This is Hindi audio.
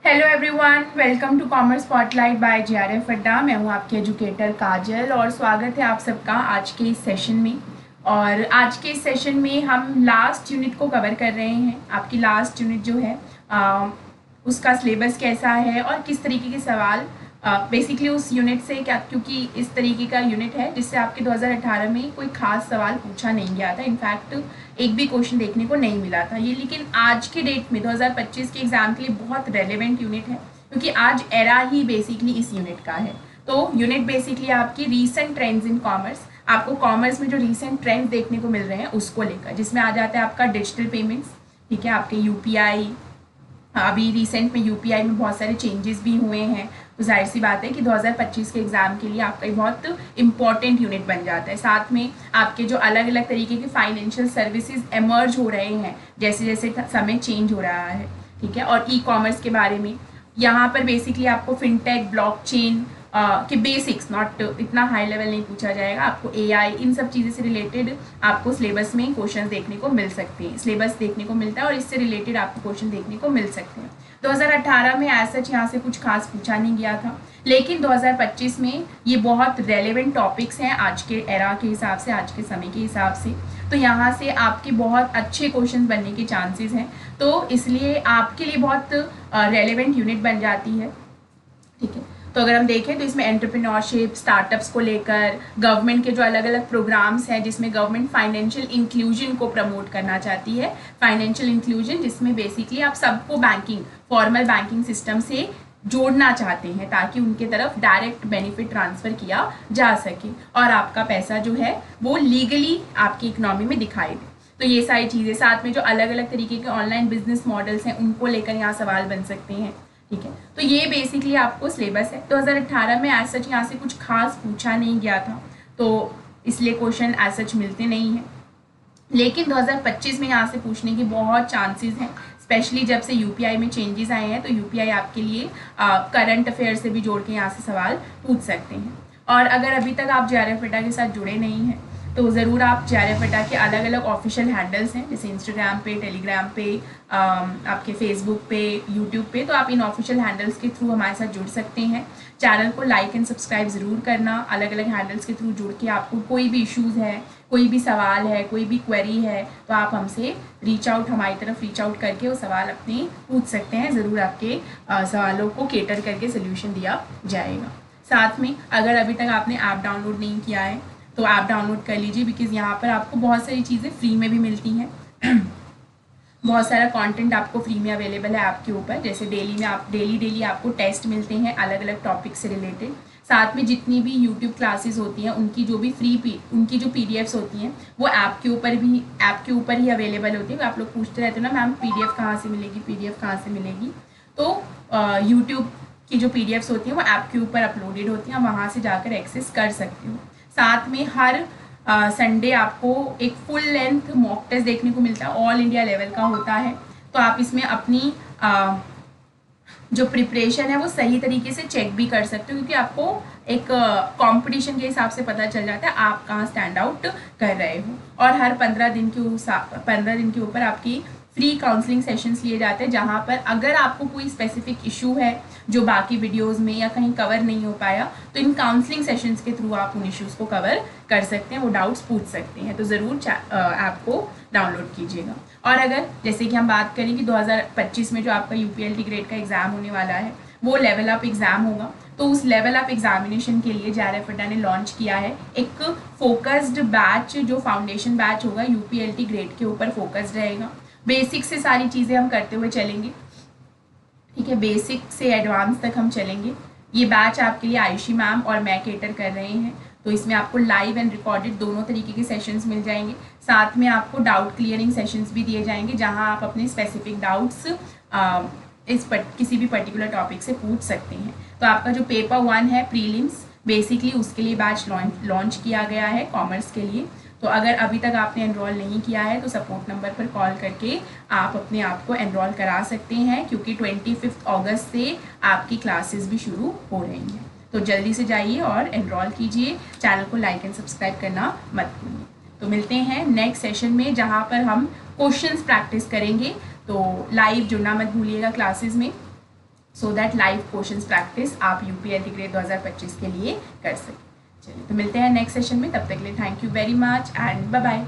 Hello everyone, welcome to commerce spotlight by JRF Adda. मैं हूं आपकी एजुकेटर काजल और स्वागत है आप सबका आज के इस सेशन में। और आज के इस सेशन में हम लास्ट यूनिट को कवर कर रहे हैं। आपकी लास्ट यूनिट जो है उसका सिलेबस कैसा है और किस तरीके के सवाल बेसिकली उस यूनिट से क्या, क्योंकि इस तरीके का यूनिट है जिससे आपके 2018 में कोई खास सवाल पूछा नहीं गया था। इनफैक्ट एक भी क्वेश्चन देखने को नहीं मिला था ये, लेकिन आज के डेट में 2025 के एग्जाम के लिए बहुत रेलेवेंट यूनिट है, क्योंकि आज एरा ही बेसिकली इस यूनिट का है। तो यूनिट बेसिकली आपकी रीसेंट ट्रेंड्स इन कॉमर्स, आपको कॉमर्स में जो रीसेंट ट्रेंड्स देखने को मिल रहे हैं उसको लेकर, जिसमें आ जाता है आपका डिजिटल पेमेंट्स, ठीक है, आपके यूपीआई। अभी रिसेंट में यूपीआई में बहुत सारे चेंजेस भी हुए हैं, तो जाहिर सी बात है कि 2025 के एग्ज़ाम के लिए आपका बहुत इंपॉर्टेंट यूनिट बन जाता है। साथ में आपके जो अलग अलग तरीके के फाइनेंशियल सर्विसेज एमर्ज हो रहे हैं जैसे जैसे समय चेंज हो रहा है, ठीक है, और ई कॉमर्स के बारे में यहाँ पर बेसिकली आपको फिनटेक, ब्लॉकचेन के बेसिक्स, नॉट इतना हाई लेवल नहीं पूछा जाएगा, आपको एआई, इन सब चीज़ें से रिलेटेड आपको सिलेबस में क्वेश्चन देखने को मिल सकते हैं। सिलेबस देखने को मिलता है और इससे रिलेटेड आपको क्वेश्चन देखने को मिल सकते हैं। 2018 में एज सच यहाँ से कुछ खास पूछा नहीं गया था, लेकिन 2025 में ये बहुत रेलेवेंट टॉपिक्स हैं आज के एरा के हिसाब से, आज के समय के हिसाब से। तो यहाँ से आपके बहुत अच्छे क्वेश्चन बनने के चांसेस हैं, तो इसलिए आपके लिए बहुत रेलेवेंट यूनिट बन जाती है, ठीक है। तो अगर हम देखें तो इसमें एंटरप्रेन्योरशिप, स्टार्टअप्स को लेकर, गवर्नमेंट के जो अलग अलग प्रोग्राम्स हैं जिसमें गवर्नमेंट फाइनेंशियल इंक्लूजन को प्रमोट करना चाहती है। फाइनेंशियल इंक्लूजन जिसमें बेसिकली आप सबको बैंकिंग, फॉर्मल बैंकिंग सिस्टम से जोड़ना चाहते हैं ताकि उनके तरफ डायरेक्ट बेनिफिट ट्रांसफ़र किया जा सके और आपका पैसा जो है वो लीगली आपकी इकोनॉमी में दिखाई दे। तो ये सारी चीज़ें, साथ में जो अलग अलग तरीके के ऑनलाइन बिजनेस मॉडल्स हैं उनको लेकर यहाँ सवाल बन सकते हैं, ठीक है। तो ये बेसिकली आपको सिलेबस है। 2018 में एज सच यहाँ से कुछ खास पूछा नहीं गया था, तो इसलिए क्वेश्चन एज सच मिलते नहीं हैं, लेकिन 2025 में यहाँ से पूछने के बहुत चांसेस हैं, स्पेशली जब से यूपीआई में चेंजेस आए हैं। तो यूपीआई आपके लिए करंट अफेयर से भी जोड़ के यहाँ से सवाल पूछ सकते हैं। और अगर अभी तक आप जेआरएफ अड्डा के साथ जुड़े नहीं हैं तो ज़रूर आप जेआरएफ अड्डा के अलग अलग ऑफिशियल हैंडल्स हैं, जैसे इंस्टाग्राम पे, टेलीग्राम पे, आपके फेसबुक पे, यूट्यूब पे, तो आप इन ऑफिशियल हैंडल्स के थ्रू हमारे साथ जुड़ सकते हैं। चैनल को लाइक एंड सब्सक्राइब ज़रूर करना। अलग अलग हैंडल्स के थ्रू जुड़ के आपको कोई भी इश्यूज़ है, कोई भी सवाल है, कोई भी क्वेरी है, तो आप हमसे हमारी तरफ रीच आउट करके वो सवाल अपने पूछ सकते हैं। ज़रूर आपके सवालों को केटर करके सोल्यूशन दिया जाएगा। साथ में अगर अभी तक आपने ऐप डाउनलोड नहीं किया है तो ऐप डाउनलोड कर लीजिए, बिकॉज़ यहाँ पर आपको बहुत सारी चीज़ें फ्री में भी मिलती हैं। बहुत सारा कंटेंट आपको फ्री में अवेलेबल है ऐप के ऊपर, जैसे डेली आपको टेस्ट मिलते हैं अलग अलग टॉपिक से रिलेटेड। साथ में जितनी भी यूट्यूब क्लासेस होती हैं उनकी जो भी उनकी जो पीडीएफ्स होती हैं वो ऐप के ऊपर ही अवेलेबल होती है। आप लोग पूछते रहते हो ना, मैम पीडीएफ कहाँ से मिलेगी, तो यूट्यूब की जो पीडीएफ्स होती हैं वो ऐप के ऊपर अपलोडेड होती हैं, वहाँ से जाकर एक्सेस कर सकते हो। साथ में हर संडे आपको एक फुल लेंथ मॉक टेस्ट देखने को मिलता है, ऑल इंडिया लेवल का होता है। तो आप इसमें अपनी जो प्रिपरेशन है वो सही तरीके से चेक भी कर सकते हो, क्योंकि आपको एक कंपटीशन के हिसाब से पता चल जाता है आप कहाँ स्टैंड आउट कर रहे हो। और हर 15 दिन के ऊपर आपकी फ्री काउंसलिंग सेशंस लिए जाते हैं, जहाँ पर अगर आपको कोई स्पेसिफिक इशू है जो बाकी वीडियोस में या कहीं कवर नहीं हो पाया, तो इन काउंसलिंग सेशंस के थ्रू आप उन इश्यूज़ को कवर कर सकते हैं, वो डाउट्स पूछ सकते हैं। तो ज़रूर ऐप को डाउनलोड कीजिएगा। और अगर जैसे कि हम बात करें कि 2025 में जो आपका यूपीएलटी ग्रेड का एग्ज़ाम होने वाला है वो लेवल अप एग्ज़ाम होगा, तो उस लेवल अप एग्जामिनेशन के लिए जेआरएफ अड्डा ने लॉन्च किया है एक फोकस्ड बैच, जो फाउंडेशन बैच होगा यूपीएलटी ग्रेड के ऊपर फोकस्ड रहेगा। बेसिक से सारी चीज़ें हम करते हुए चलेंगे, ठीक है, बेसिक से एडवांस तक हम चलेंगे। ये बैच आपके लिए आयुषी मैम और मैं केटर कर रहे हैं, तो इसमें आपको लाइव एंड रिकॉर्डेड दोनों तरीके के सेशंस मिल जाएंगे। साथ में आपको डाउट क्लियरिंग सेशंस भी दिए जाएंगे, जहां आप अपने स्पेसिफिक डाउट्स किसी भी पर्टिकुलर टॉपिक से पूछ सकते हैं। तो आपका जो पेपर 1 है प्रीलिम्स, बेसिकली उसके लिए बैच लॉन्च किया गया है कॉमर्स के लिए। तो अगर अभी तक आपने एनरोल नहीं किया है तो सपोर्ट नंबर पर कॉल करके आप अपने आप को एनरोल करा सकते हैं, क्योंकि 25 अगस्त से आपकी क्लासेस भी शुरू हो रही हैं। तो जल्दी से जाइए और एनरोल कीजिए। चैनल को लाइक एंड सब्सक्राइब करना मत भूलिए। तो मिलते हैं नेक्स्ट सेशन में, जहाँ पर हम क्वेश्चंस प्रैक्टिस करेंगे। तो लाइव जुड़ना मत भूलिएगा क्लासेस में। So that live questions practice आप यूपीएससी ग्रेड 2025 के लिए कर सकें। चलिए तो मिलते हैं नेक्स्ट सेशन में, तब तक के लिए thank you very much and bye bye.